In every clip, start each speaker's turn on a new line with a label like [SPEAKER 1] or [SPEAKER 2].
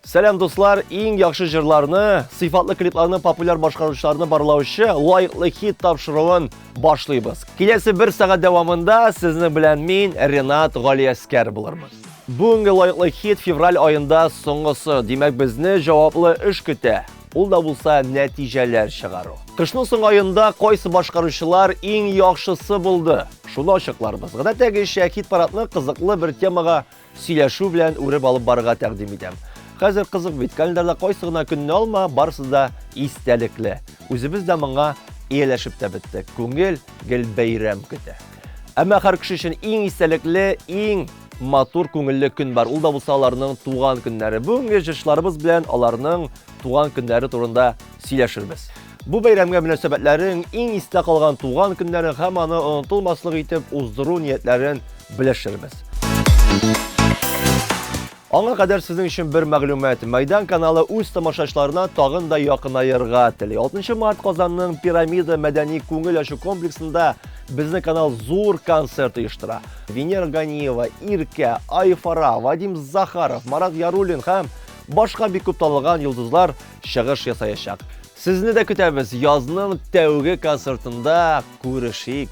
[SPEAKER 1] Selam dostlar, eng yaxshi jırlarını, sifatlı kliplarını, popüler başqarışlarını barlavışı layıqlı hit tapşırığın başlayız. Kelesi bir saat davamında sizni bilen men Renat Galiaskar bulurmuz. Bugungi layıqlı hit fevral ayında soңгысы, demek bizni javobli ish kütә. Ул да булса нәтиҗәләр чыгару. Кышның соң ayında qayсы башкаручылар eng яхшысы булды? Шуны ачыкларбыз. Гадәттәгечә хит парадны кызыклы бер темага сөйләшү белән үреп алып барырга тәкъдим итәм. Хәзер кызык бит, календарда кайсы гына көнне алма, барысы да истәлекле. Үзебез дә моңа ияләшеп тә биттек. Күңел гел бәйрәм көтә. Әмма һәр кеше өчен иң истәлекле, иң матур күңелле көн бар. Ул да булса аларның туган көннәре. Бүгенге җышларыбыз белән аларның туган көннәре турында сөйләшербез. Бу бәйрәмгә мөнәсәбәтләрен, иң истә калган туган көннәрен һәм аны онытылмаслык итеп уздыру ниятләрен белешербез. Аңа кадәр сезнең өчен бер мәгълүмат. Майдан каналы үз тамашачыларына тагын да якынайырга тели. 6 март Казанның Пирамида мәдәни күңел ачу комплексында безнең канал зур концерт оештыра. Венера Ганиева, Иркә, Айфара, Вадим Захаров, Марат Яруллин һәм башка бик күп танылган йолдызлар чыгыш ясаячак. Сезне дә көтәбез язның тәүге концертында күрешик.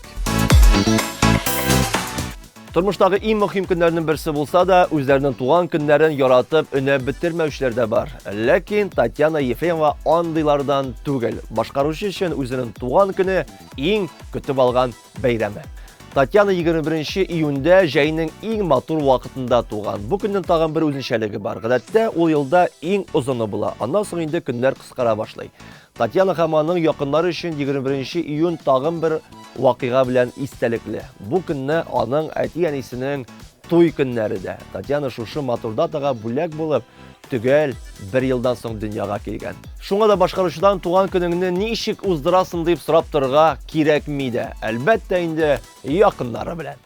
[SPEAKER 1] Тормыштагы иң мөһим көннәрнең берсе булса да, үзләренең туган көннәрен яратып өнә битермәүчеләр дә бар. Ләкин Татьяна Ефремова андыйлардан түгел. Башкаручы өчен үзенең туган көне иң көтеп алган бәйрәме. Татьяна 21 июньдә җәйнең иң матур вакытында туган. Бу көннең тагын бер үзенчәлеге бар. Гадәттә, ул елда иң озыны була. Аннан соң инде көннәр кыскара башлый. Татьяна һәм аның якыннары өчен 21 июнь тагын бер вакыйга белән истәлекле. Бу көнне аның әти-әнисенең туй көннәре дә. Татьяна шушы матур датага бүләк булып, төгәл бер елдан соң дөньяга килгән. Шуңа да башкаручыдан туган көнеңне ничек уздырасың дип сорап торырга кирәкми дә. Әлбәттә инде якыннары белән.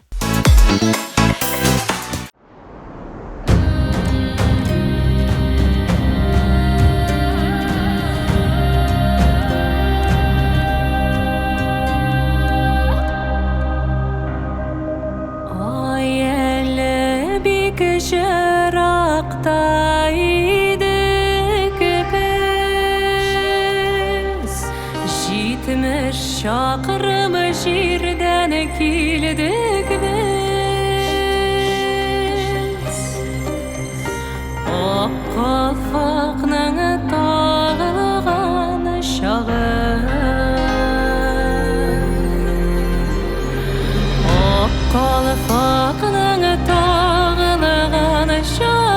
[SPEAKER 2] Çakırım şirden kildik biz O kafakның tağılğan şağı O kafakның tağılğan şağı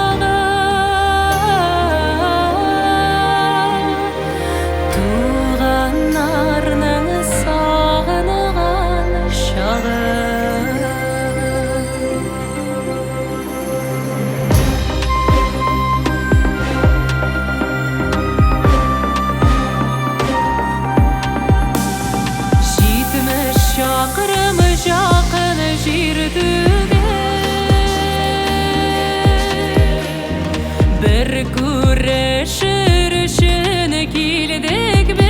[SPEAKER 2] Bir güreşir için kildik biz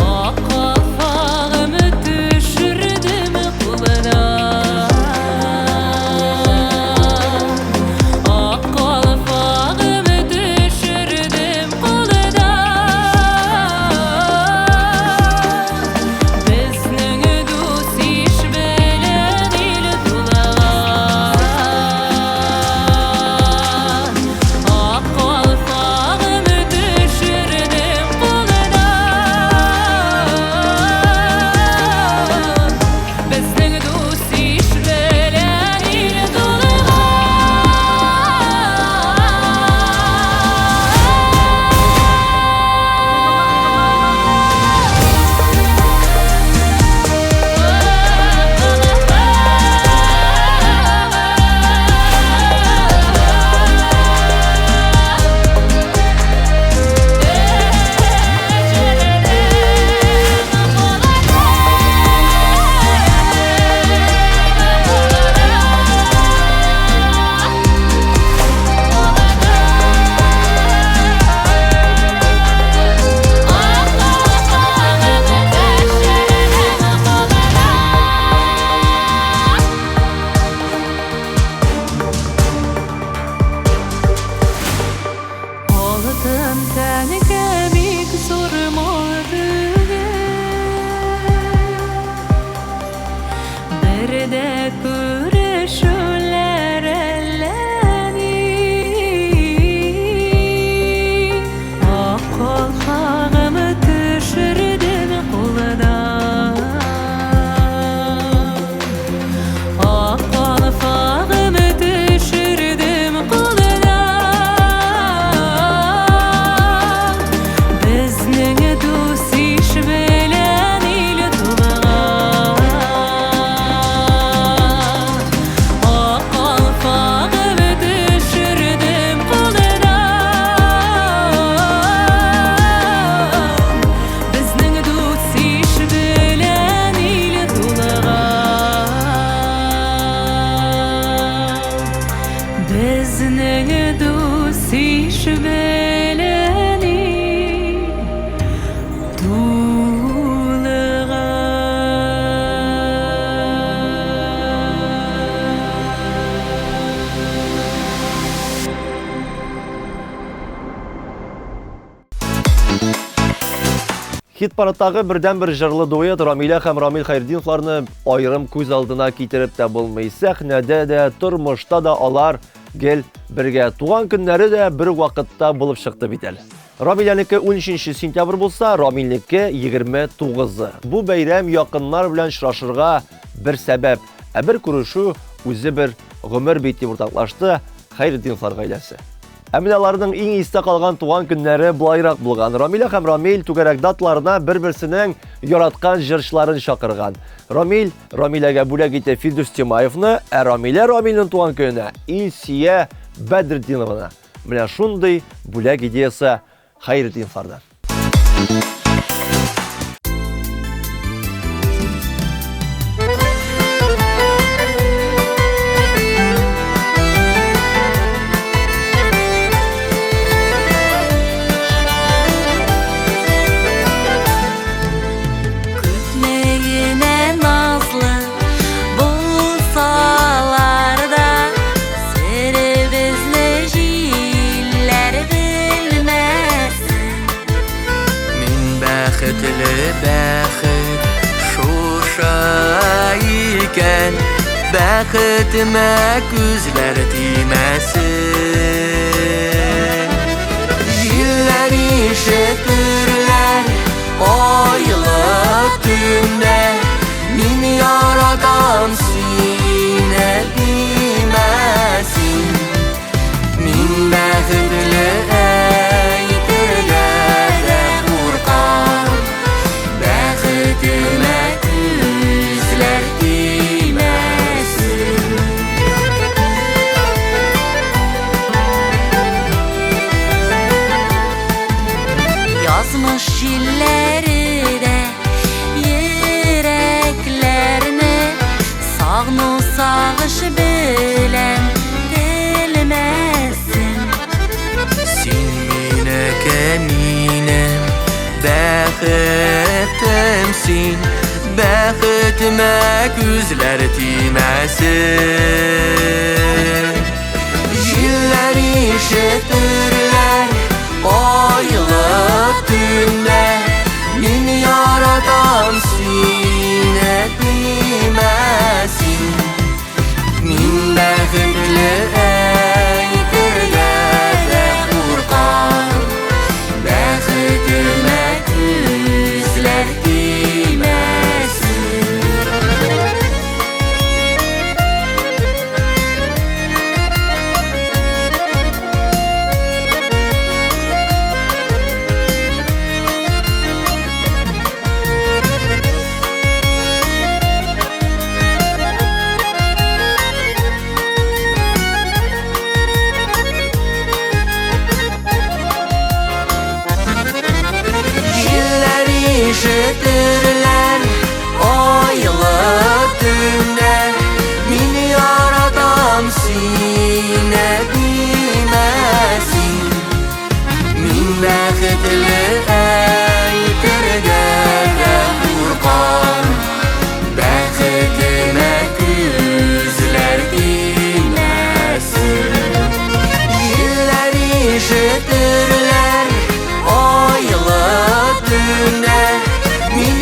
[SPEAKER 2] O kafağımı düşürdüm kuluna O kafağımı düşürdüm kuluna Bizning do'st ish bilan il dulagan Безне досиш белени
[SPEAKER 1] Хит парадтагы бердән-бер җырлы дуэт Рамиля һәм Рамил Хәйретдиновларны аерым күз алдына китереп тә булмый. Сәхнәдә дә, тормышта да алар гел бергә. Туган көннәре дә бер вакытта булып чыкты бит әле. Рамилянеке 13 сентябрь булса, Рамилнеке 29. Бу бәйрәм якыннар белән очрашырга бер сәбәп, ә бер күрешү үзе бер гомер бит дип уртаклашты Хәйретдиновлар гаиләсе. Ә менә аларның иң истә калган туган көннәре булайрак булган. Рамиля һәм Рамил түгәрәк даталарына бер-берсенең яраткан җырчыларын чакырган. Рамил Рамиләгә бүләк итә Фирдус Тимаевны, ә Рамиля Рамилнең туган көненә Илсия Бәдретдинованы. Менә шундый бүләк идеясы Хәйретдиновлардан.
[SPEAKER 2] Күпмегенә назлы булсалар да, серебезне җилләр белмәсен.
[SPEAKER 3] Мин бәхетле бәхет шуша икән, бәхетемә күзләр тимәсен. Җилләр ишетерләр айлы төндә, мин яратам сине димәсен. Мин бәхетле әйтергә дә куркам, бәхетемә күзләр тимәсен. Язмыш җилләре дә йөрәкләрне сагыну сагыш белән телмәсен. Син минеке минем бәхетемсин, бәхетемә күзләр тимәсен. Җилләр ишетерләр айлы төндә, мин яратам сине димәсен. Мин бәхетле әйтергә дә куркам, бәхетемә күзләр тимәсен. Җилләр ишетерләр айлы төндә, мин яратам сине димәсен. Мин бәхетле әйтергә дә куркам, бәхетемә күзләр тимәсен. Җилләр ишетерләр айлы төндә, мин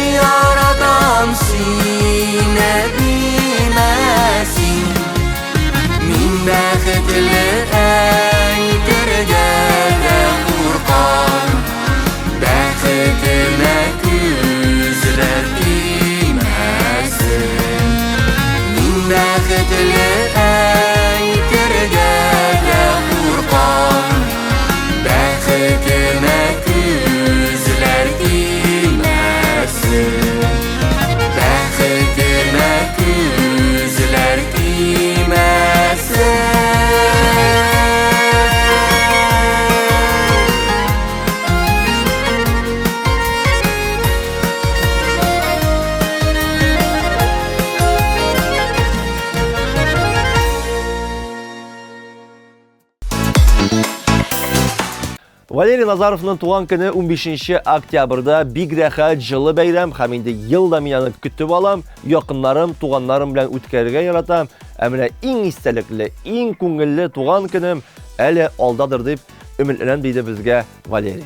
[SPEAKER 1] Валерий Назаровның туган көне 15 октябрьдә бик рәхәт җылы бәйрәм һәм инде елда мин аны көтеп алам, якыннарым, туганнарым белән үткәрергә яратам. Ә менә иң истәлекле, иң күңелле туган көнем әле алдадыр дип өметләнәм диде безгә Валерий.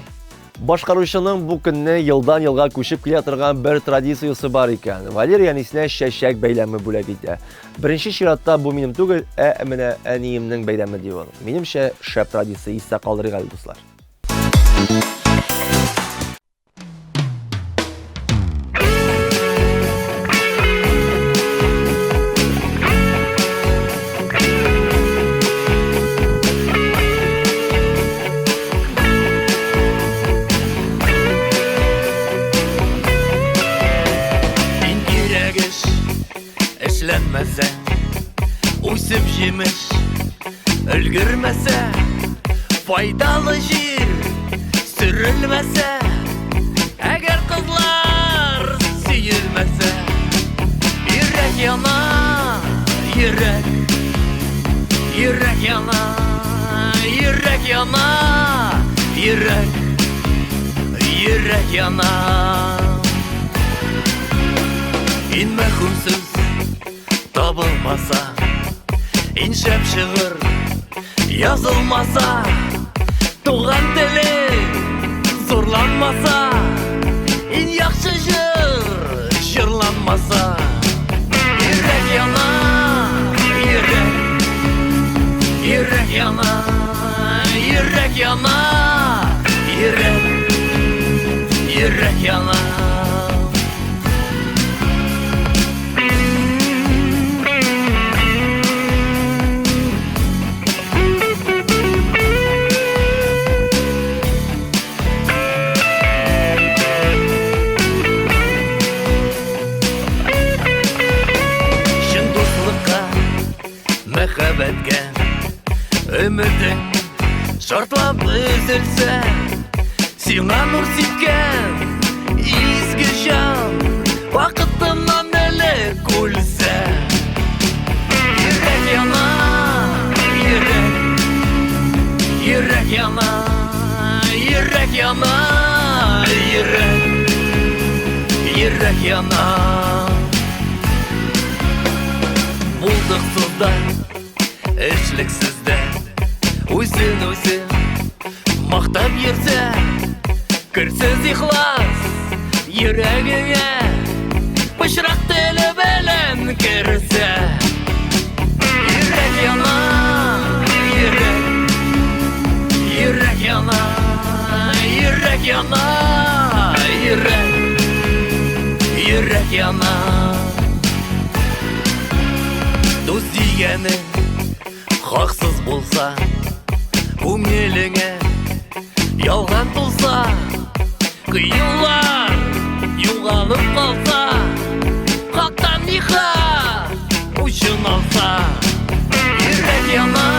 [SPEAKER 1] Башкаручының бу көнне елдан елга күчеп килә торган бер традициясе бар икән. Валерий әнисенә чәчәк бәйләме бүләк итә. Беренче чиратта бу минем түгел, ә менә әниемнең бәйләме дип ул. Минемчә шәп традиция истә калдырыйк әле дуслар.
[SPEAKER 3] Эшләнмәсә, үсеп җимеш, өлгермәсә, файдалы җир сөрелмәсә, әгәр кызлар сөелмәсә, йөрәк яна, йөрәк яна, йөрәк яна, йөрәк яна. Ин мәхүмсез табылмаса, ин шәп шигырь язылмаса, туган теле зурланмаса, ин яхшы җыр җырланмаса, йөрәк яна, йөрәк яна, йөрәк яна, йөрәк яна. Мәхәббәткә өметең шартлап өзелсә, сиңа нур сипкән изге җан вакытыннан элек үлсә, йөрәк яна, йөрәк яна, йөрәк яна, йөрәк яна. Булдыксызда, эшлексездә, үзен мактап йөрсә, керсез ихлас йөрәгеңә пычрак теле белән керсә, йөрәк яна, йөрәк яна, йөрәк яна, йөрәк яна. Дус дигәне хаксыз булса, күңелеңә ялган булса, кыюлар югалып калса, хактан ниха учын алса, йөрәк яна,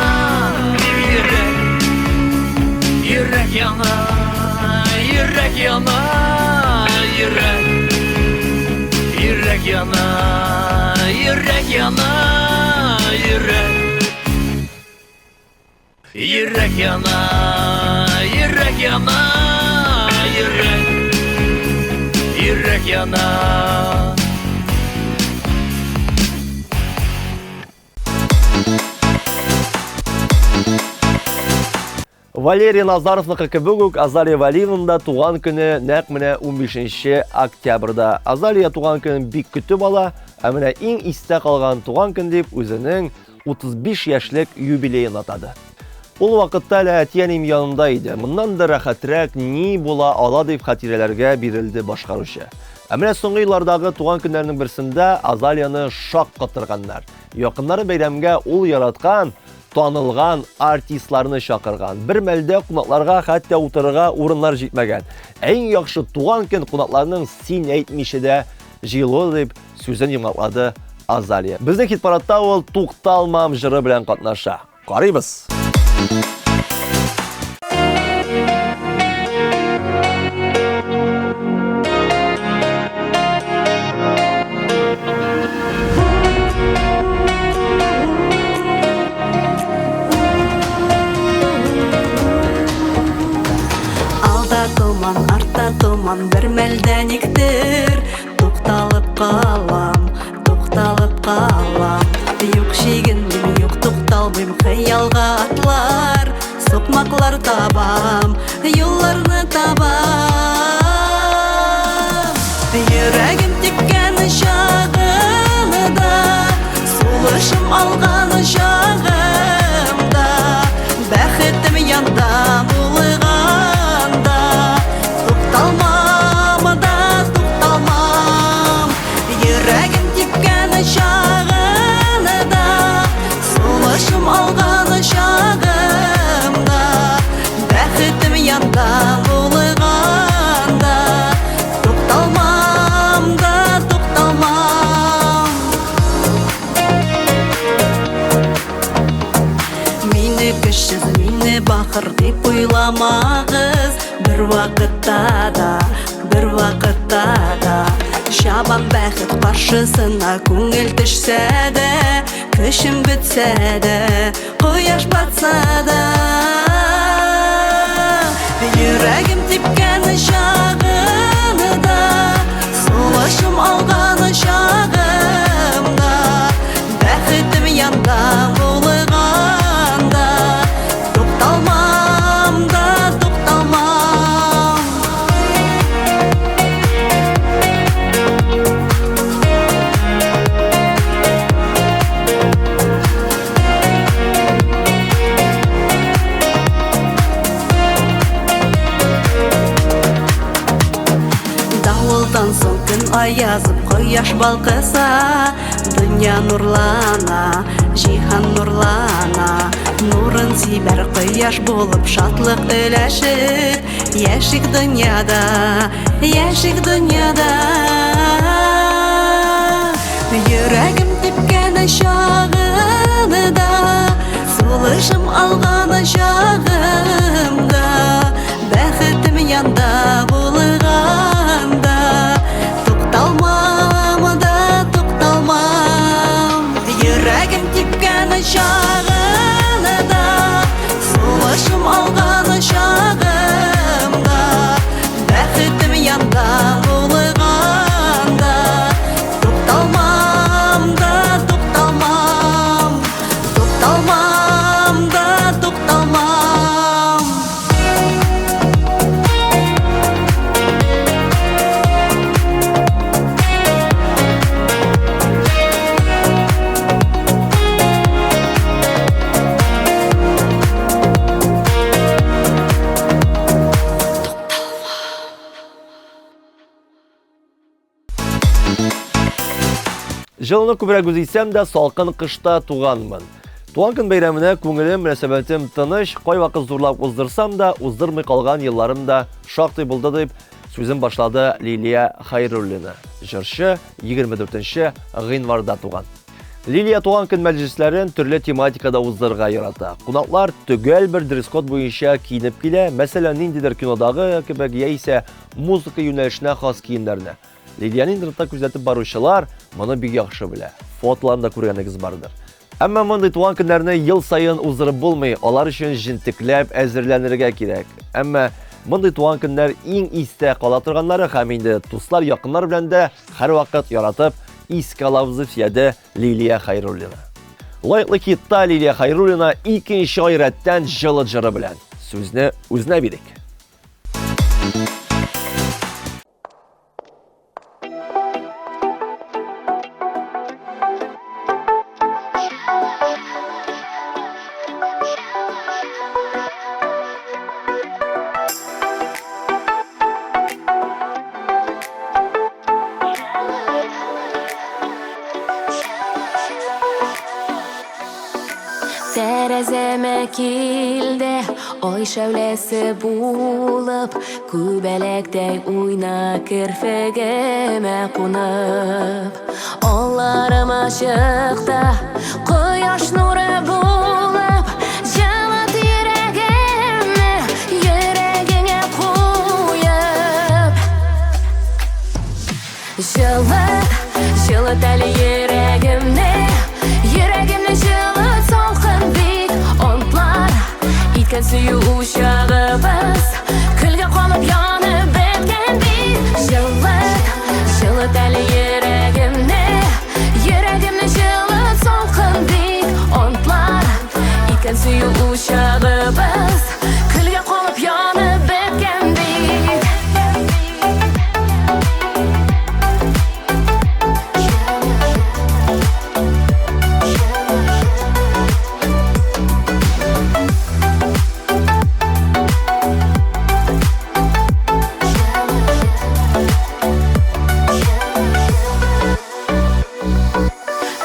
[SPEAKER 3] йөрәк яна, йөрәк яна, йөрәк яна, йөрәк яна, йөрәк яна, йөрәк яна, йөрәк яна.
[SPEAKER 1] Валерий Назаровның кебек үк Азалия Валиевның да туган көне нәкъ менә 15 октябрьдә. Азалия туган көнен бик көтеп ала, ә менә иң истә калган туган көн дип үзенең 35 яшьлек юбилеен атады. Ул вакытта әле әтиәнем янында иде. Моннан да рәхәтрәк ни була ала дип хатирәләргә бирелде башкаручы. Ә менә соңгы еллардагы туган көннәрнең берсендә Азалияны шак катырганнар. Якыннары бәйрәмгә ул яраткан танылган артистларны чакырган. Бер мәлдә кунакларга хәтта утырырга урыннар җитмәгән. Иң яхшы туган көн кунакларның син әйтмичә дә җыелуы дип сүзен йомгаклады Азалия. Безнең хит-парадта ул тукталмам җыры белән катнаша. Карыйбыз.
[SPEAKER 4] сыман бір мәлдәниктер. Тукталып қалам, тукталып қалам. Юк шегінмейм, юк тукталмайм, хыялға атлар. Соқмақлар табам, юлларны табам. Йөрәгем типкән чагымда, сулышым алган чагымда, бәхетем янда булганда, тукталмам да тукталмам. Йөрәгем типкән чагымда, сулышым алган чагымда, бәхетем янда булганда, тукталмам да тукталмам. Мине көчсез, мине бахыр дип уйламагыз. Бер вакытта да чабам бәхет каршысына күңел төшсә дә, көчем бетсә дә, кояш батса да. Йөрәгем типкән чагымда, сулышым алган чагымда, бәхетем янда булганда, тукталмам да тукталмам. Давылдан соң күн аязып, кояш балкыса, дөнья нурлана, җиһан нурлана. Нурын сибәр кояш булып, шатлык өләшеп, яшик дөньяда, яшик дөньяда. Йөрәгем типкән чагымда, сулышым алган чагымда, бәхетем янда булганда, тукталмам да тукталмам. Йөрәгем типкән чагымда, сулышым алган чагымда, бәхетем янда булганда, тукталмам да тукталмам, тукталмам да тукталмам.
[SPEAKER 1] Жылны күбрәк үзисәм дә салкын кышта туганмын. Туган көн бәйрәменә күңелем, мөнәсәбәтем тыныч, кайвакыт зурлап уздырсам да, уздырмый калган елларым да шактый булды дип сүзен башлады Лилия Хайруллина. Җырчы 24 гыйнварда туган. Лилия туган көн мәҗлесләрен төрле тематикада уздырырга ярата. Кунаклар төгәл бер дресс-код буенча киенеп килә, мәсәлән, ниндидер кинодагы кебек яисә музыка юнәлешенә хас киемнәрне. Лилияны интернетта күзәтеп баручылар моны бик яхшы белә. Фотоларында күргәнегез бардыр. Әмма мондый туган көннәрне ел сайын уздырып булмый, алар өчен җентекләп әзерләнергә кирәк. Әмма мондый туган көннәр иң истә кала торганнары һәм инде дуслар, якыннар белән дә һәрвакыт яратып искә алабыз диде Лилия Хайруллина. Лайыклы хитта Лилия Хайруллина икенче айраттан җылы җыры белән сүзне үзенә бирик.
[SPEAKER 2] Тәрәзәмә килде, ой шәүләсе булып, күбәләктәй уйна керфегемә кунып. Алларыма чыкты, кояш нуры булып, җылыт йөрәгемне, йөрәгеңә куеп. Җылыт әле йөрәгемне, йөрәгемне җылыт салкын бит онтлар. Иткән сөю учагыбыз, көлгә калып янып беткән бит. Иткен сүйі ұшағыбыз Күлге қолып янып біткендей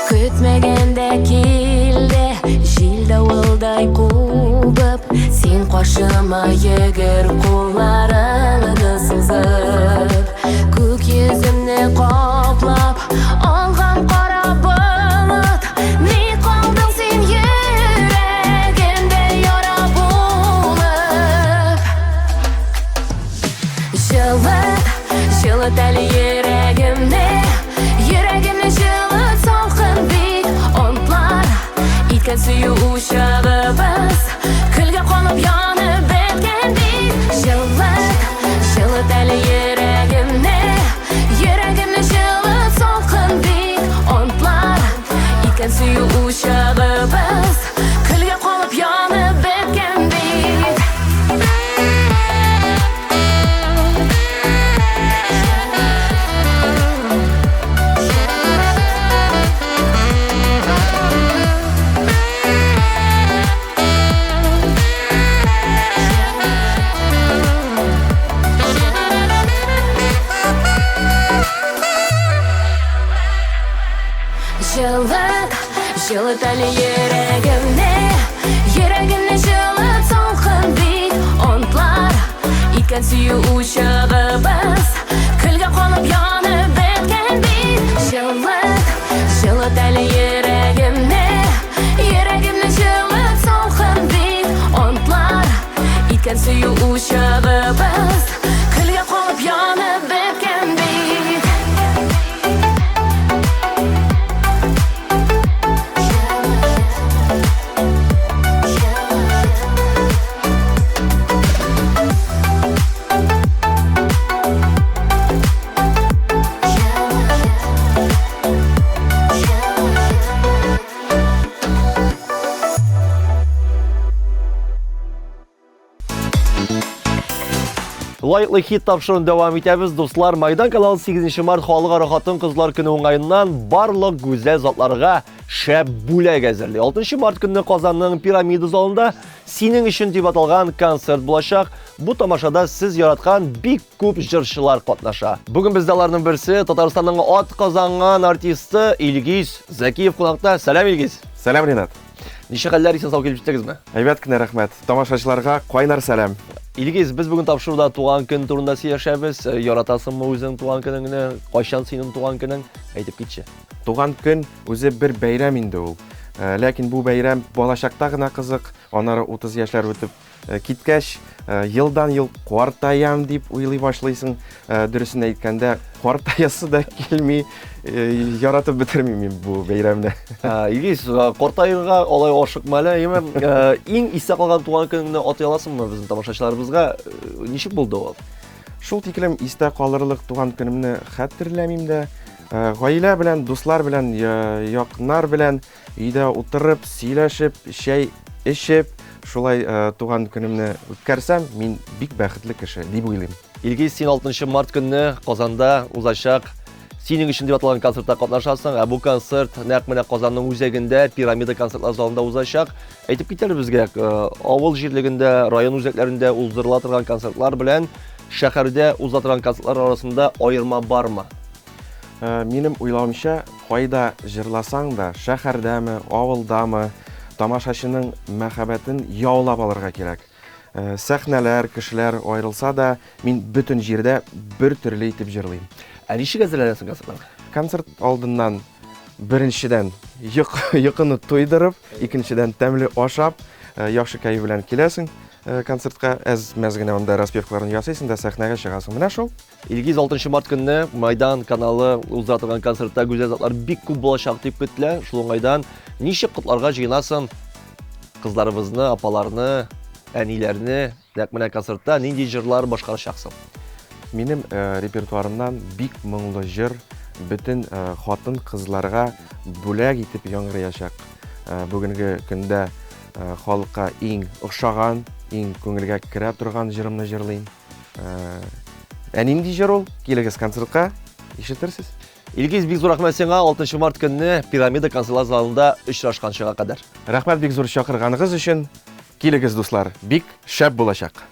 [SPEAKER 2] Күтмегенде келді Жел дауылдай қубып Сен қошыма егер қоларыңды сызып Көк езімні қоплап Алған қара бұлыт Не қалдың сен жүрегімде яра болып Жылыт әлі ерегімді Ерегімді жылыт салқын бит Онтлар Иткен сүйі ұшағыбыз Күлге қонып янып біткендей Жылыт әлі ерегімді Ерегімді жылыт салқын бит Онтлар Иткен сүйі ұшағыбыз Күлге қонып янып біткендей Жылыт әлі ерегімді Ерегімді жылыт салқын бит Онтлар Иткен сүйі ұшағыбыз Күлге қонып янып біткендей Жылыт әлі ерегімді Ерегімді жылыт салқын бит Онтлар Иткен сүйі ұшағыбыз Күлге қонып янып біткендей
[SPEAKER 1] Лайыклы хит тапшыруын дәвам итәбез, дуслар. Майдан каналы 8 март халыкара хатын-кызлар көне уңаеннан барлык гүзәл затларга шәп бүләк әзерли. 6 март көнне Казанның Пирамида залында синең өчен дип аталган концерт булачак. Бу тамашада сез яраткан бик күп җырчылар катнаша. Бүген бездә аларның берсе Татарстанның ат казанган артисты Илгиз Закиев кунакта. Сәлам Илгиз.
[SPEAKER 5] Сәлам, Ринат.
[SPEAKER 1] Ничә хәлләр исән сау килеп җиттегезме?
[SPEAKER 5] Әйбәт кенә рәхмәт. Тамашачыларга кайнар сәлам.
[SPEAKER 1] Илгиз, без бүген тапшыруда туган көн турында сөйләшәбез. Яратасыңмы үзең туган көнеңне? Кайчан синең туган көнең? Әйтеп китче.
[SPEAKER 5] Туган көн үзе бер бәйрәм инде ул. Ләкин бу бәйрәм балачакта гына кызык. Аннары 30 яшьләр үтеп киткәч, елдан ел картаям дип уйлый башлыйсың. Дөресен әйткәндә, картаясы да килми, яратып бетермим бу бәйрәмне.
[SPEAKER 1] Илгиз, картайырга алай ашыкма әле, иң исә калган туган көнеңне атай аласыңмы безнең тамашачыларыбызга? Ничек булды ул?
[SPEAKER 5] Шул тиклем истә калырлык туган көнемне хәтерләмим дә. Гаилә белән, дуслар белән, якыннар белән өйдә утырып, сөйләшеп, чәй эчеп, шулай туган көнемне үткәрсәм, мин бик бәхетле кеше дип уйлыйм.
[SPEAKER 1] Илгиз, син 6 март көнне Казанда узачак синең өчен дип аталган концертта катнашасың. Бу концерт нәкъ менә Казанның үзәгендә Пирамида концертлар залында узачак. Әйтеп китәләр безгә, авыл җирлегендә, район үзәкләрендә уздырыла торган концертлар белән шәһәрдә уза торган концертлар арасында аерма бармы?
[SPEAKER 5] Минем уйлавымча, кайда җырласаң да, шәһәрдәме, авылдамы, тамашачының мәхәббәтен яулап алырга кирәк. Сәхнәләр, кешеләр аерылса да, мин бөтен җирдә бер төрле итеп җырлыйм.
[SPEAKER 1] Ничек әзерләнәсең концертларга?
[SPEAKER 5] Концерт алдыннан беренчедән йокыны туйдырып, икенчедән тәмле ашап, яхшы кайф белән киләсең. Концертка әз-мәз генә анда распевкаларын ясыйсың да сәхнәгә чыгасың. Менә шул.
[SPEAKER 1] Илгиз, 6 март көнне Майдан каналы уздыра торган концертта гүзәл затлар бик күп булачак дип көтелә. Шул уңайдан ничек котларга җыенасың? Кызларыбызны, апаларны, әниләрне, нәкъ менә концертта нинди җырлар башкарачаксың?
[SPEAKER 5] Минем репертуарымнан бик моңлы җыр бөтен хатын кызларга бүләк итеп яңгыраячак. Бүгенге көндә халыкка иң ошаган, иң күңелгә керә торган җырымны җырлыйм. Нинди җыр ул? Килегез концертка, ишетерсез.
[SPEAKER 1] Илгиз, бик зур рәхмәт сиңа 6 март көнне Пирамида концерт залында очрашканчыга кадәр.
[SPEAKER 5] Рәхмәт бик зур чакырганыгыз өчен. Килегез, дуслар, бик шәп булачак.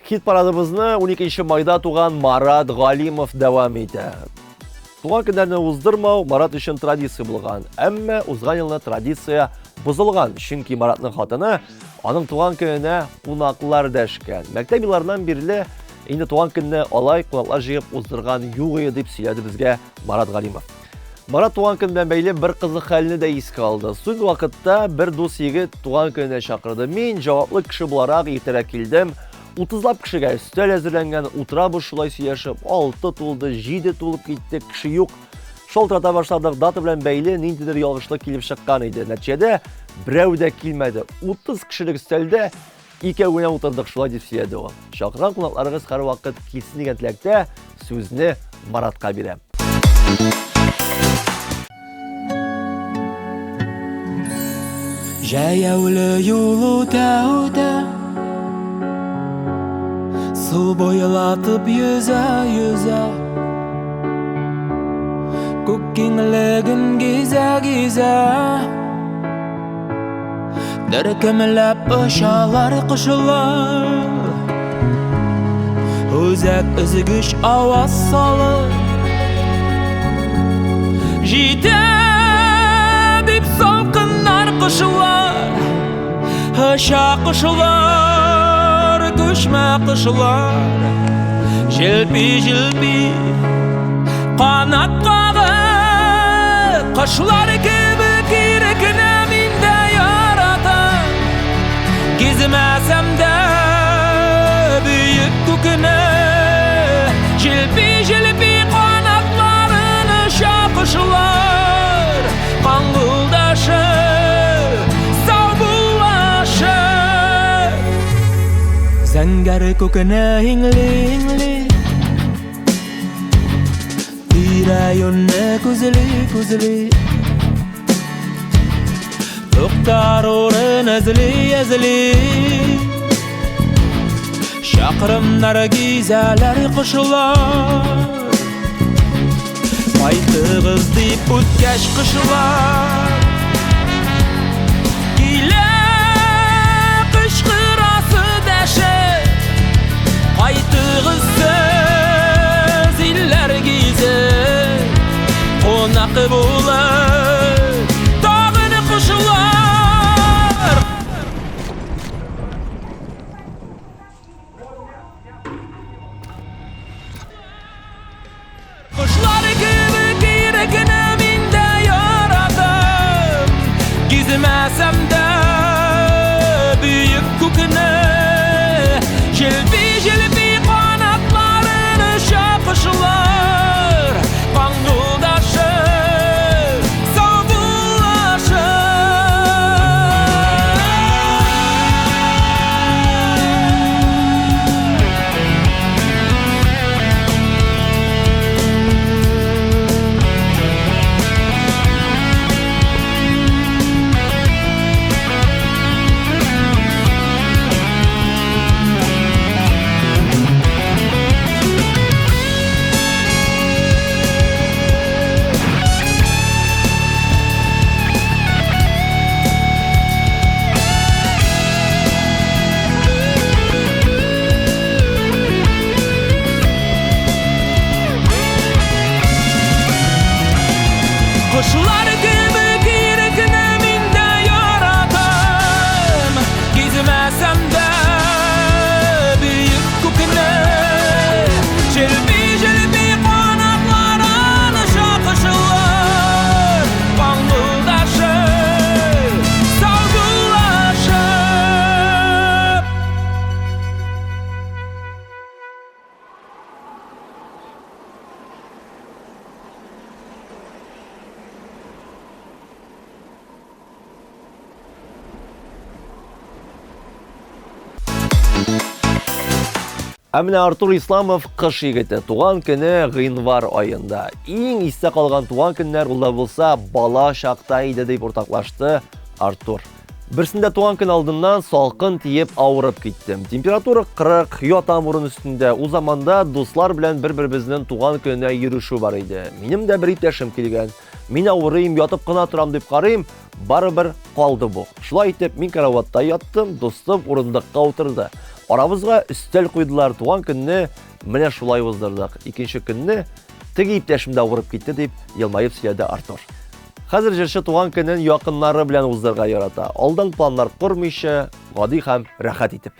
[SPEAKER 1] Хит парадыбызны 12 майда туган Марат Галимов дәвам итә. Туган көннәрне уздырмау Марат өчен традиция булган. Әмма узган елны традиция бозылган, чөнки Маратның хатыны аның туган көненә кунаклар дәшкән. Мәктәп елларыннан бирле инде туган көнне алай кунаклар җыеп уздырган юк иде дип сөйләде безгә Марат Галимов. Марат туган көн белән бәйле бер кызык хәлне дә искә алды. Соңгы вакытта бер дус егет туган көненә чакырды. Мин җаваплы кеше буларак иртәрәк килдем. 30лап кешегә өстәл әзерләнгән, утырабыз шулай сөйләшеп, 6 тулды, 7 тулып китте, кеше юк. Шалтырата башладык, дата белән бәйле ниндидер ялгышлык килеп чыккан иде. Нәтиҗәдә берәү дә килмәде. 30 кешелек өстәлдә икәүгенә утырдык, шулай дип сөйләде ул. Чакырган кунакларыгыз һәрвакыт килсен дигән теләктә сүзне Маратка бирәм.
[SPEAKER 6] Җәяүле юл үтә, су буйлатып yüzә, күк киңлеген гизә, дәркемләп очалар кошлар, үзәк өзгеч аваз салып, җитә дип салкыннар кошлар, аша кошлар, күчмә кошлар, җилпи канат кагып, кошлар кебек ирекне мин дә яратам, гизмәсәм дә бөек күкне, җилпи канатларын аша кошлар, каңгылдашы Зәңгәр күкне иңли, тирә-юнны күзли, туктар урын эзли, чакрымнар гизәләр кошлар, кайтыгыз дип үткәч кошлар, Кайтыгыз зилләр гизеп, кунак булып, тагын кошлар. Кошлар кебек ирекне мин дә яратам, гизмәсәм дә бөек күкне, җилпи канатларын аша кошлар, каңгылдашы саубулашы.
[SPEAKER 1] Ә менә Артур Исламов кыш егете, туган көне гыйнвар аенда. Иң истә калган туган көннәр ул да булса бала чакта иде дип уртаклашты Артур. Берсендә туган көн алдыннан салкын тиеп авырып киттем. Температура 40, ятам урын өстендә. Ул заманда дуслар белән бер-беребезнең туган көненә йөрүшү бар иде. Минем дә бер иптәшем килгән. Мин авырыйм, ятып кына торам дип карыйм, барыбер калды бу. Шулай итеп, мин караватта яттым, дустым урындыкка утырды. Арабызга өстәл куйдылар, туган көнне менә шулай уздырдык. Икенче көнне теге иптәшем дә авырып китте дип елмаеп сөйләде Артур. Хәзер җырчы туган көнен якыннары белән уздырырга ярата. Алдан планнар курмыйча, гади һәм рәхәт итеп.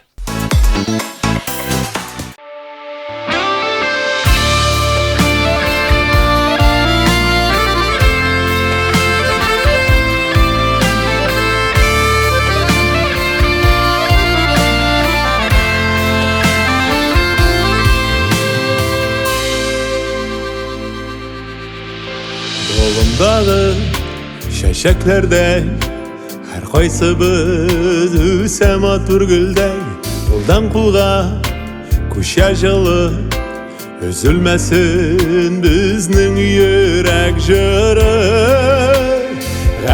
[SPEAKER 7] Yolumdağı şeşeklerde her kaysımız üse matur gülde Kuldan kula kuş yaşalı üzülmesin bizning yürek jürü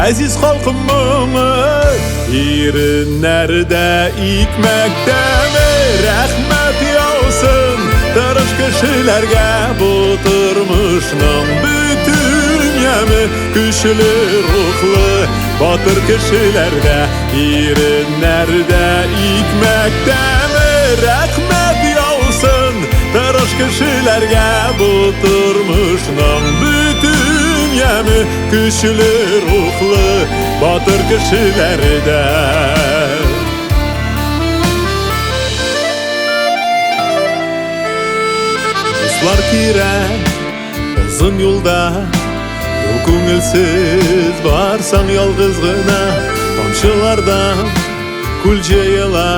[SPEAKER 7] Aziz halkımız irinlerde ikmekte mi rahmet yağsın Tırış kişilerge bu turmuşның Güçlü ruhlu batır kişilerde İrinlerde ikmekte mi rahmet yağsın Tırış kişilerge bu turmuşның bütün yemi Güçlü ruhlu batır kişilerde Dostlar kirek uzun yolda Yol көңілсіз барсаң ялгыз гына Тамчылардан күл жайыла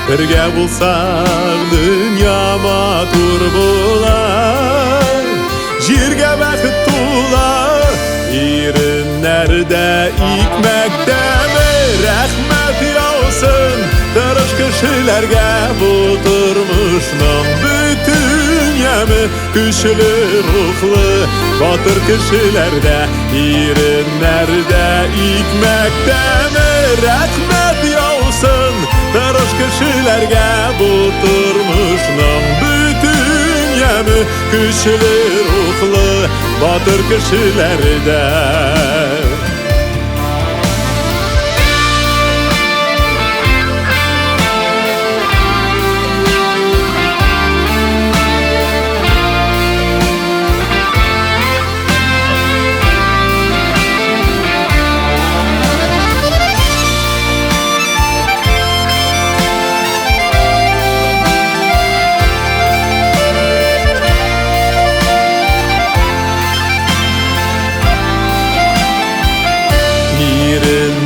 [SPEAKER 7] Бірге булсаң дөнья матур булар Җиргә бәхет тула Иреннәрдә икмәктәме рәхмәт яусын Тырыш кешеләргә бу тормышның bütün yemi Güçlü ruhlu batır kişilerde İrinlerde ikmekten rahmet yağsın Tırış kişilerge bu turmuşның bütün yemi Güçlü ruhlu batır kişilerde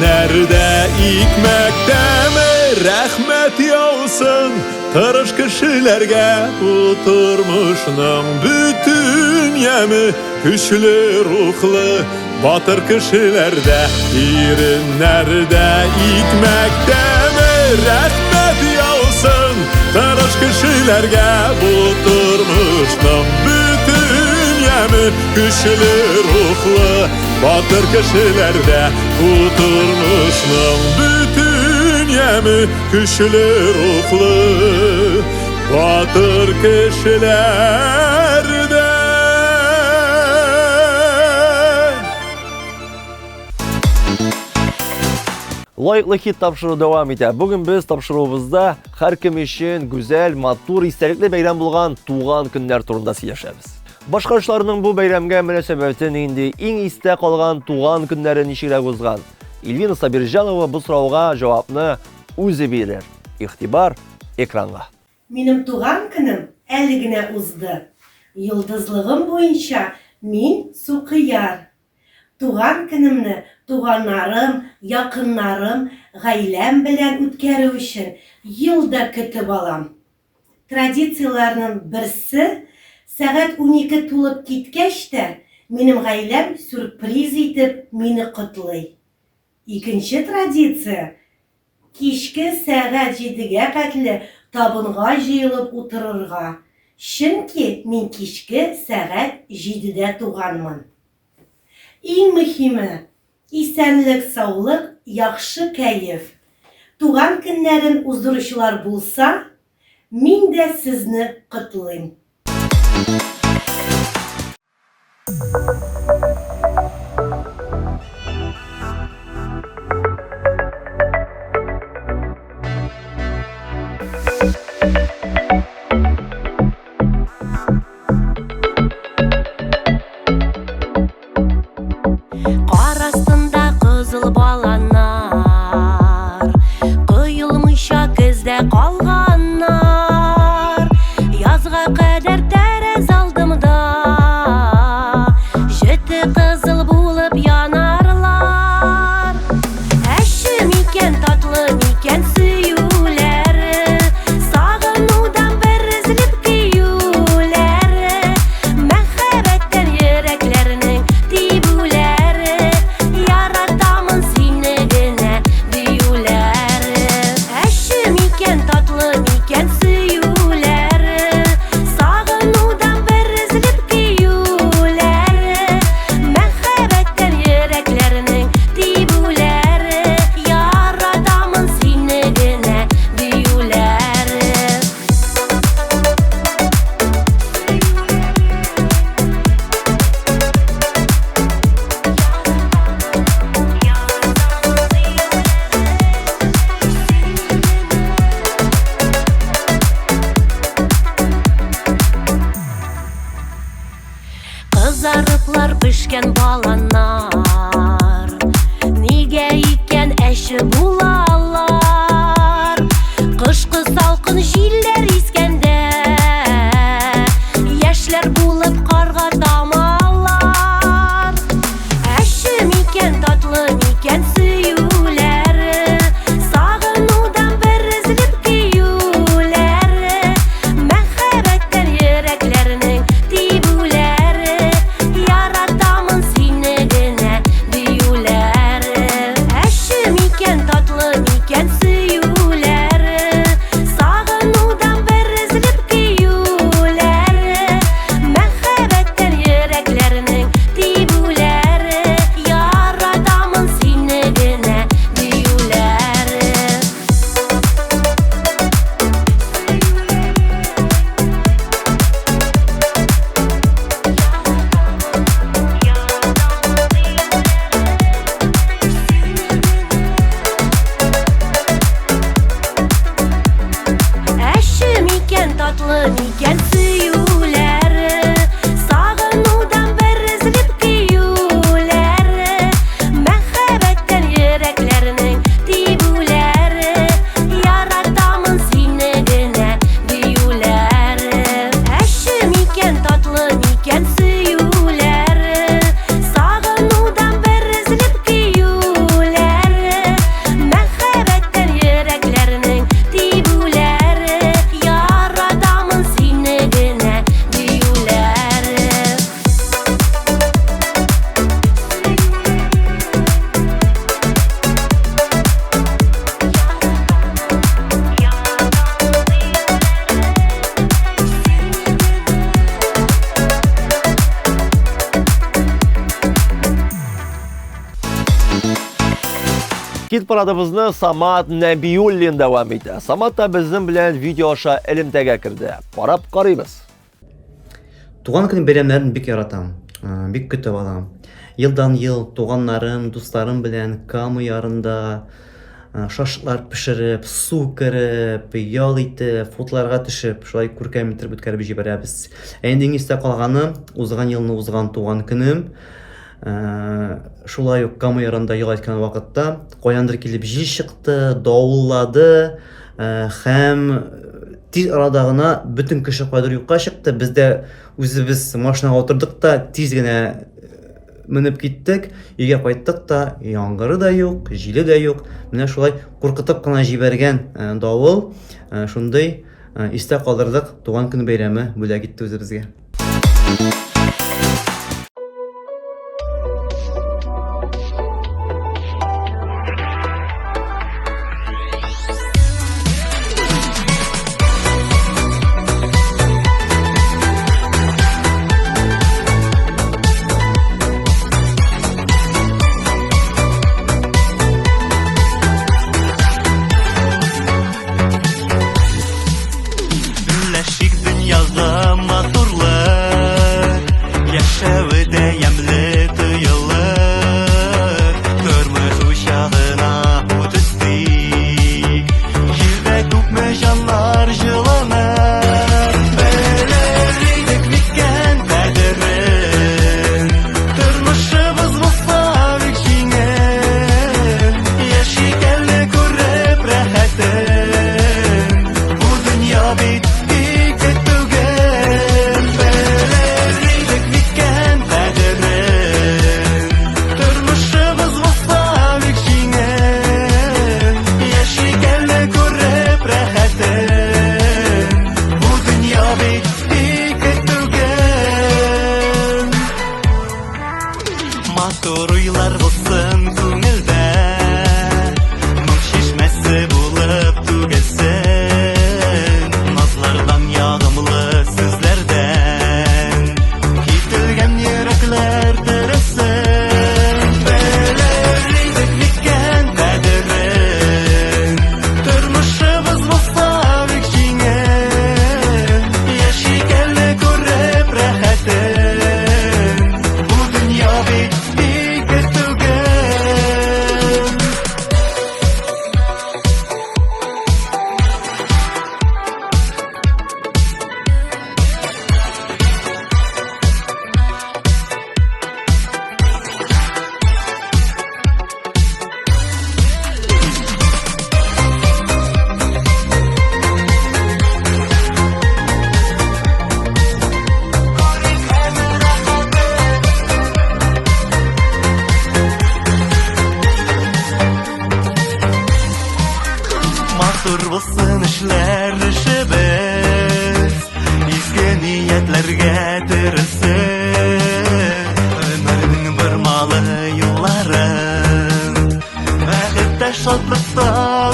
[SPEAKER 7] Nerede ikmekdeme rahmet yağsın Tırış kişilerge bu turmuşның bütün yemi Güçlü ruhlu batır kişilerde İrinlerde ikmekdeme rahmet yağsın Tırış kişilerge bu turmuşның bütün yemi Güçlü ruhlu batır kişilerde bu turmuşның bütün yemi Güçlü ruhlu batır kişilerde
[SPEAKER 1] Лайыклы хит тапшыру дәвам итә. Бүген без тапшыруыбызда һәркем өчен гүзәл, матур, истәлекле бәйрәм булган туган көннәр турында сөйләшәбез. Башкарышларның бу бәйрәмгә мөнәсәбәте нинди, иң истә калган туган көннәре ничегрәк узган? Эльвина Сабирҗанова бу сорауга җавапны үзе бирер. Игътибар экранга.
[SPEAKER 8] Минем туган көнем әле генә узды. Йолдызлыгым буенча мин Сукыяр. Туган көнемне туганнарым, якыннарым, гаиләм белән үткәрү өчен елда көтеп алам. Традицияларның берсе сәгать 12 тулып киткәч тә минем гаиләм сюрприз итеп мине котлый. Икенче традиция кичке сәгать 7-гә кадәр табынга җыелып утырырга. Чөнки мин кичке сәгать 7дә туганмын. Иң мөһиме исәнлек, саулык, яхшы кәеф. Туган көннәрен уздыручылар булса, мин дә сезне котлыйм.
[SPEAKER 2] Кар астында кызыл баланар, кыйылмыйча көздә калганнар. Язга кадәр тәрәз алдымда, җете кызыл булып янарлар. Әші микән, татлы микән сөюләре, сагынудан бер өзелеп көюләре, мәхәббәттән йөрәкләрнең тибүләре, яратамын сине генә диюләре. Әші микән, татлы микән сөюләре, сагынудан бер өзелеп көюләре, мәхәббәттән йөрәкләрнең тибүләре, яратамын сине генә диюләре. Кызарыплар пешкән баланар, нигә икән әше булалар? Кышкы салкын җилләр искәндә, яшьләр булып карга тамалар. Әше микән, татлы микән сөюләре, сагынудан бер өзелеп көюләре, мәхәббәттән йөрәкләрнең тибүләре, яратамын сине генә диюләре. Әше микән, татлы микән сөюләре, сагынудан бер өзелеп көюләре, мәхәббәттән йөрәкләрнең тибүләре, яратамын сине генә диюләре. Әші микән, татлы микән сөюләре, сагынудан бер өзелеп көюләре, мәхәббәттән йөрәкләрнең тибүләре, яратамын сине генә диюләре. Әше микән, татлы микән сөюләре, сагынудан бер өзелеп көюләре, мәхәббәттән йөрәкләрнең тибүләре, яратамын сине генә диюләре.
[SPEAKER 1] Кит парадыбызны Самат Нәбиуллин дәвам итә. Самат та безнең белән видео аша элемтәгә керде. Карап карыйбыз.
[SPEAKER 9] Туган көн бәйрәмнәрен бик яратам, бик көтеп алам. Елдан-ел туганнарым, дусларым белән Кама ярында шашлыклар пешереп, су кереп, ял итеп, фотоларга төшеп, шулай күркәм итеп үткәреп җибәрәбез. Инде истә калганы узган елны узган туган көнем. Шулай ук Кама ярында ял иткән вакытта каяндыр килеп җил чыкты, давыллады һәм тиз арада гына бөтен кеше кайдыр юкка чыкты. Без дә үзебез машинага утырдык та тиз генә менеп киттек. Өйгә кайттык та яңгыры да юк, җиле дә юк. Менә шулай куркытып кына җибәргән давыл шундый истә калдырдык. Туган көн бәйрәме бүләк итте үзебезгә.
[SPEAKER 10] bulsun ko'ngilda Nur chishmasi bo'lib tugasin Nazlardan yog'imli so'zlardan Ketilgan yuraklar tarasin Bilardik mikkan qadrin Turmushimiz mustavik jingin Yashiganni ko'rib rahatin Bu dunyo bitdi tugan Mahsur bo'lsin ishlar ishimiz Ezgu niyatlarga tirilsin Ömrning bir mali yo'llarin Baxtda shodlikda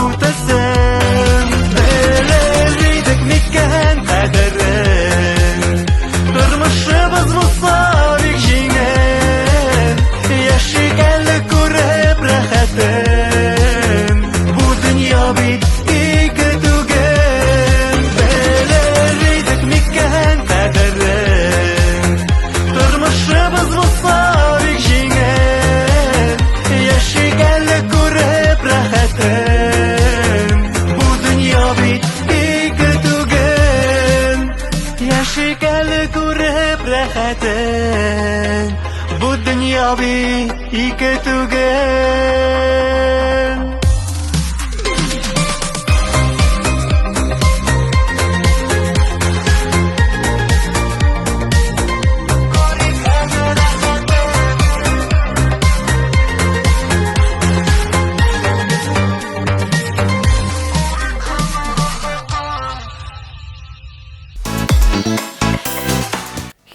[SPEAKER 10] o'tasin Bilardik mikkan qadrin Turmushimiz mustavik jingin Yashiganni ko'rib rahatin Bu dunyo bitdi tugan Bilardik mikkan qadrin Turmushimiz mustavik jingin Yashiganni ko'rib rahatin Bu dunyo bitdi tugan Yashiganni ko'rib rahatin Bu dunyo bitdi tugan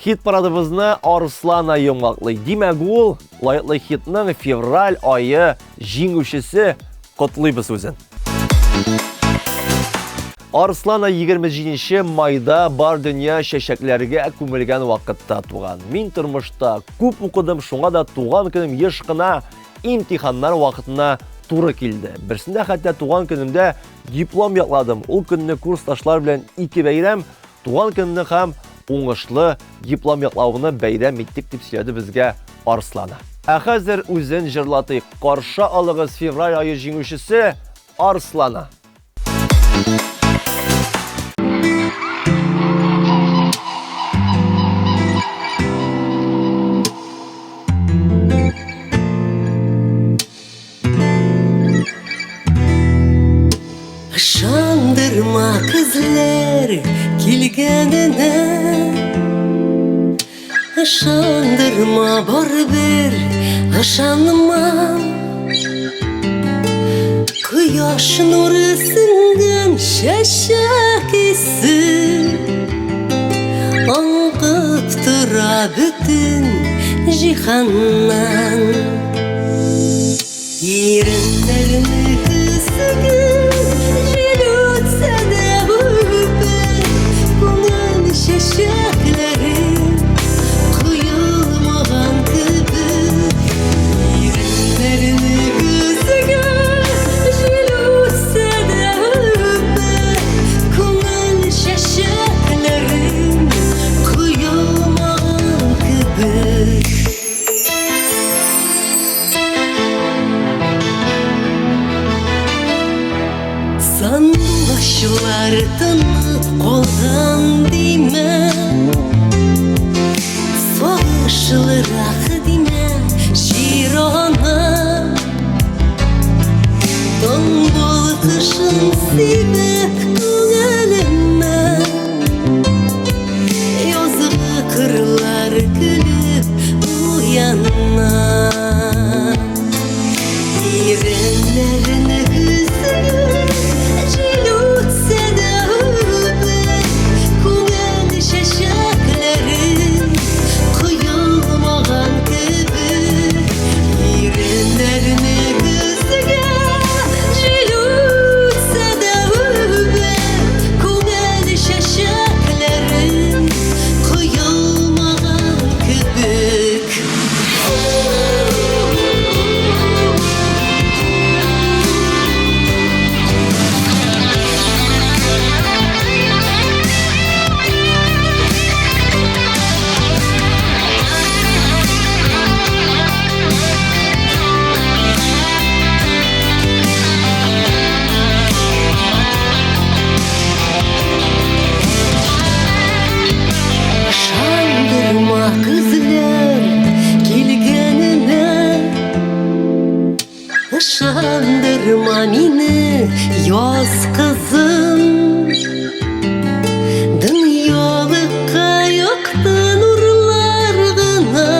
[SPEAKER 1] Хит парадыбызны Арслана йомгаклый. Димәк ул лайыклы хитның февраль айы җиңүчесе котлыйбыз үзен. Арслана 27 майда бар дөнья чәчәкләргә күмелгән вакытта туган. Мин тормышта күп укыдым, шуңа да туган көнем еш кына имтиханнар вакытына туры килде. Берсендә хәтта туган көнемдә диплом якладым. Ул көнне курсташлар белән 2 бәйрәм туган көнне һәм уңышлы диплом яклауны бәйрәм иттек дип сөйләде безгә Арслана. Ә хәзер үзен җырлатыйк. Каршы алыгыз февраль айы җиңүчесе Арслана.
[SPEAKER 4] Ышандырма кызлар килгәненә Ышандырма барыбер ышанма Кояш нуры сіңген чәчәк исе Аңкып тора бөтен җиһаннан Иреннәрне күсегез җил үтсә дә үпер Күңел чәчәкләре коелмаган кебек Иреннәрне күсегез җил үтсә дә үпер Күңел чәчәкләре коелмаган кебек Sandaşlar tınıp kalgan dime Sağışlırak dime şirana Tombul kışın sebep күңелime Yazığı kırlar gülüp uyanma Yerenlerini güzgün Күңел чәчәкләре коелмаган ышандырма мине, яз кызым. Дөньялыкка якты нурлар гына,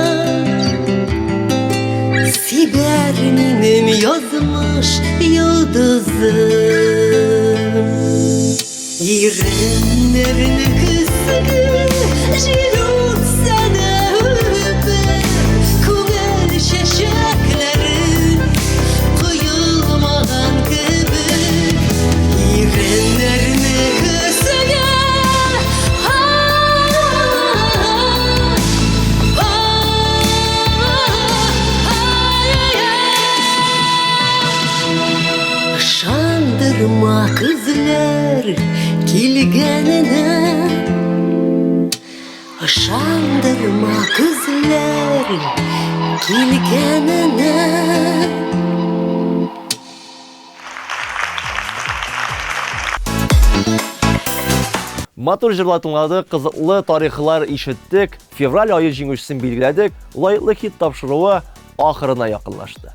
[SPEAKER 4] сибәр минем язмыш йолдызым. Иреннәрне көзге җил үтсә дә үпер, күңел чәчәкләрен коелмаган кебек. Иреннәрне көзгә ышандырма күзләр килгәненә, ышандырма күзләр килгәненә.
[SPEAKER 1] Матур җырлар тыңладык, кызыклы тарихлар ишеттек, февраль айы җиңүчесен билгеләдек, лаеклы хит тапшыруы ахырына якынлашты.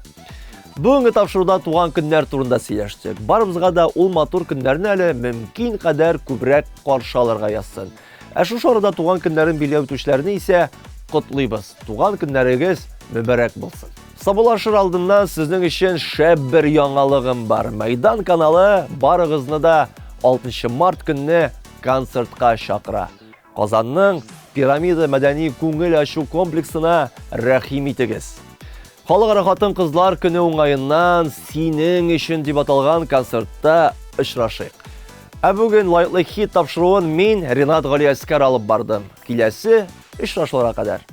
[SPEAKER 1] Бүгенге тапшыруда туган көннәр турында сөйләштек. Барыбызга да ул матур көннәрне әле мөмкин кадәр күбрәк каршы алырга язсын. Ә шушы арада туган көннәрен билгеләп үтүчеләрне исә котлыйбыз. Туган көннәрегез мөбарәк булсын. Сабулашыр алдыннан сезнең өчен шәп бер яңалыгым бар. Майдан каналы барыгызны да 6 март көнне концертка чакыра. Казанның Пирамида мәдәни күңел ачу комплексына рәхим итегез. Халыкара хатын-кызлар көне уңаеннан синең өчен дип аталган концертта очрашыйк. Ә бүген лайыклы хит тапшыруын мин Ринат Галиәскәр алып бардым. Киләсе очрашуларга кадәр